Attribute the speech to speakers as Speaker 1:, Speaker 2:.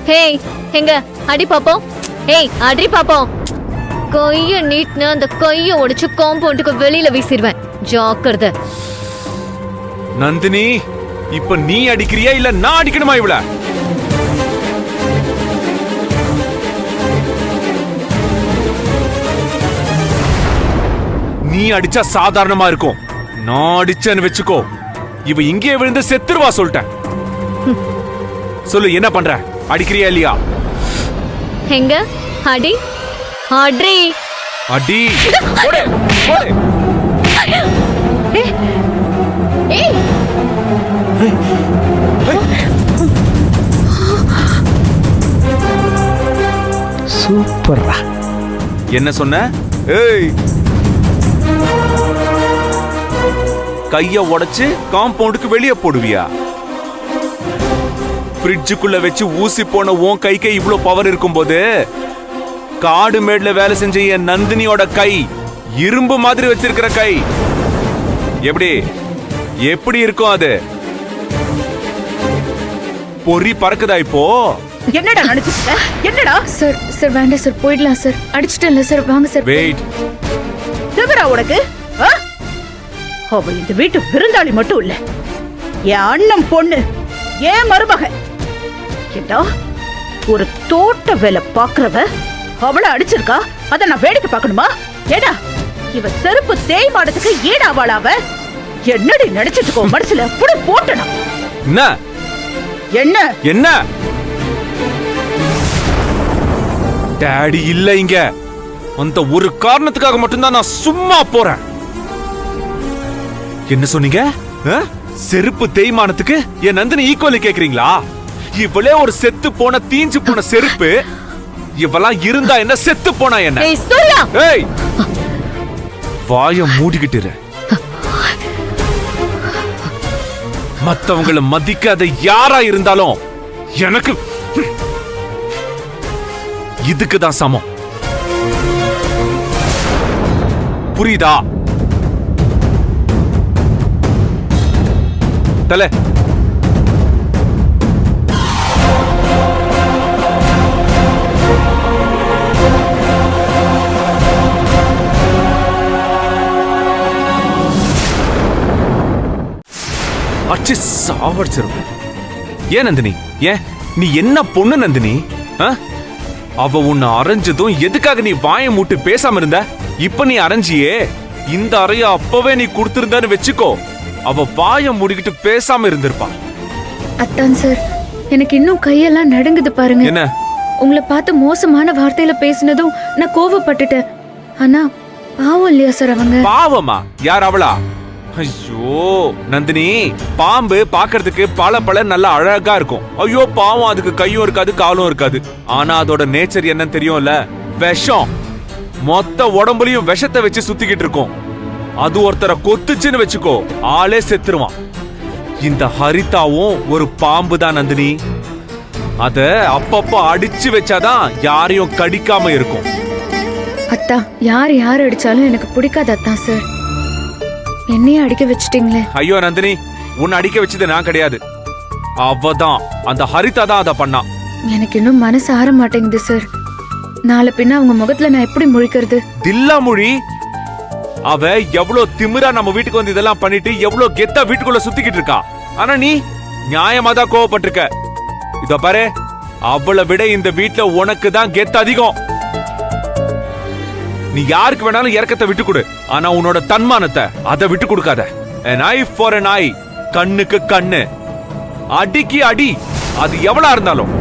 Speaker 1: ஹே எங்க அடி பாப்போம். ஏய் அடி பாப்போம். கைய நீட்னா அந்த கைய உடைச்சு காம்பவுண்டுக்கு வெளியில வீசிடுவேன். ஜாக்கிரதை.
Speaker 2: நந்தினி, இப்ப நீ அடிக்கிறியா இல்ல நான் அடிக்கணுமா இவள? நீ அடிச்சா சாதாரணமா இருக்கும். நான் அடிச்சேன்னு வெச்சுக்கோ, இவ இங்கே விழுந்து செத்துருவா சொல்லிட்டேன். சொல்லு, என்ன பண்ற? அடிக்கிறியா இல்லையா?
Speaker 1: எங்க அடி அடி
Speaker 2: அடி. போடு போடு.
Speaker 1: ஏய்
Speaker 3: சூப்பர்ரா.
Speaker 2: என்ன சொன்ன? ஏய், கைய உடைச்சு காம்பவுண்டுக்கு வெளியே போடுவியா? ஃப்ரிட்ஜுக்குள்ள வச்சு ஊசி போன உன் கைக்கு இவ்ளோ பவர் இருக்கும்போது காடு மேட்ல வேலை செஞ்ச என் நந்தினியோட கை இரும்பு மாதிரி வச்சிருக்கிற கை எப்படி எப்படி இருக்கும்? அது பொறி பறக்குதா இப்போ?
Speaker 4: என்னடா நினைச்சிட்ட? என்னடா?
Speaker 5: சார் சார் வேண்டாம் சார், போயிடலாம் சார். அடிச்சிட்டேன்ல சார், வாங்க சார்.
Speaker 2: வெயிட்.
Speaker 4: திமிரா உனக்கு? அவ இந்த வீட்டு விருந்தாளி மட்டும் இல்ல, என் அண்ணன் பொண்ணு, ஏன் மருமக. ஏண்டா, ஒரு தோட்ட வேலை பாக்குறவ அவள அடிச்சிருக்கா, அத நான் வேடிக்கை பார்க்கணுமா? ஏடா, இவ செருப்பு தேய்மானத்துக்கு ஏடா அவளாவ? என்னடி நினைச்சிட்டு இருக்கோ மனசுல? புடி போட்டனா?
Speaker 2: என்ன
Speaker 4: என்ன
Speaker 2: என்ன? டாடி இல்ல இங்க. அந்த ஒரு காரணத்துக்காக மட்டும்தான் நான் சும்மா போறேன். என்ன சொன்னீங்க? செருப்பு தேய்மானத்துக்கு என் நந்தினி ஈக்குவலி கேக்குறீங்களா? இவளே ஒரு செத்து போன தீஞ்சு போன செருப்பு. இவெல்லாம் இருந்தா என்ன, செத்து போனா என்ன?
Speaker 1: ஏய் சூர்யா,
Speaker 2: ஏய், வாய மூடிக்கிட்டு இரு. மத்தவங்கள மதிக்காத யாரா இருந்தாலும் எனக்கு இதுக்குதான் சமம். புரியுதா? தல அச்சு சாவடிச்சிருவேன். ஏன் நந்தினி, ஏன் நீ என்ன பொண்ணு நந்தினி? அவ உன்னை அரைஞ்சதும் எதுக்காக நீ வாயை மூட்டு பேசாம இருந்த? இப்ப நீ அரைஞ்சியே, இந்த அறைய அப்பவே நீ கொடுத்திருந்தான்னு வெச்சுக்கோ, அவ வாயை மூடிக்கிட்டு பேசாம இருந்திருப்பா.
Speaker 5: அத்தான் சார், எனக்கு இன்னும் கையெல்லாம் நடுங்குது பாருங்க.
Speaker 2: என்ன?
Speaker 5: உங்களை பார்த்து மோசமான வார்த்தையில பேசினதும் நான் கோவப்பட்டுட்டேன். ஆனா பாவம் இல்லையா சார் அவங்க?
Speaker 2: பாவமா? யார் அவளா? ஐயோ நந்தினி, பாம்பு பாக்குறதுக்கு பல பல நல்லா அழகா இருக்கும். ஐயோ பாவம், அதுக்கு கையும் இருக்காது காலும் இருக்காது. ஆனா அதோட நேச்சர் என்னன்னு தெரியும்ல? விஷம். மொத்த உடம்புலயும் விஷத்தை வச்சு சுத்திக்கிட்டு இருக்கும். அது ஒருத்தரை கொத்துச்சுன்னு வச்சுக்கோ, ஆளே செத்துருவான். இந்த ஹரிதாவும் ஒரு பாம்பு தான் நந்தினி. அத அப்பப்ப அடிச்சு வச்சாதான் யாரையும் கடிக்காம இருக்கும்.
Speaker 5: அத்தா, யார் அடிச்சாலும் எனக்கு பிடிக்காது அத்தான் சார். என்னையே அடிக்க வச்சிட்டீங்களே.
Speaker 2: ஐயோ நந்தினி, உன்னை அடிக்க வச்சது நான் கிடையாது, அவதான், அந்த ஹரிதா தான் அத பண்ணா.
Speaker 5: எனக்கு இன்னும் மனசு ஆற மாட்டேங்குது சார். நாளை பின்ன அவங்க முகத்துல நான் எப்படி முழிக்கிறது?
Speaker 2: தில்லா மொழி. அவ எவ்வளவு திமிரா நம்ம வீட்டுக்கு வந்து இதெல்லாம் பண்ணிட்டு எவ்வளவு கெத்தா வீட்டுக்குள்ள சுத்திக்கிட்டு இருக்கா. ஆனா நீ நியாயமா தான் கோவப்பட்டிருக்க. இத பாரு, அவளை விட இந்த வீட்டுல உனக்கு தான் கெத்து அதிகம். நீ யாருக்கு வேணாலும் இறக்கத்தை விட்டு கொடு, ஆனா உன்னோட தன்மானத்தை அதை விட்டு கொடுக்காத. an eye for an eye, கண்ணுக்கு கண்ணு, அடிக்கு அடி, அது எவ்வளவு இருந்தாலும்.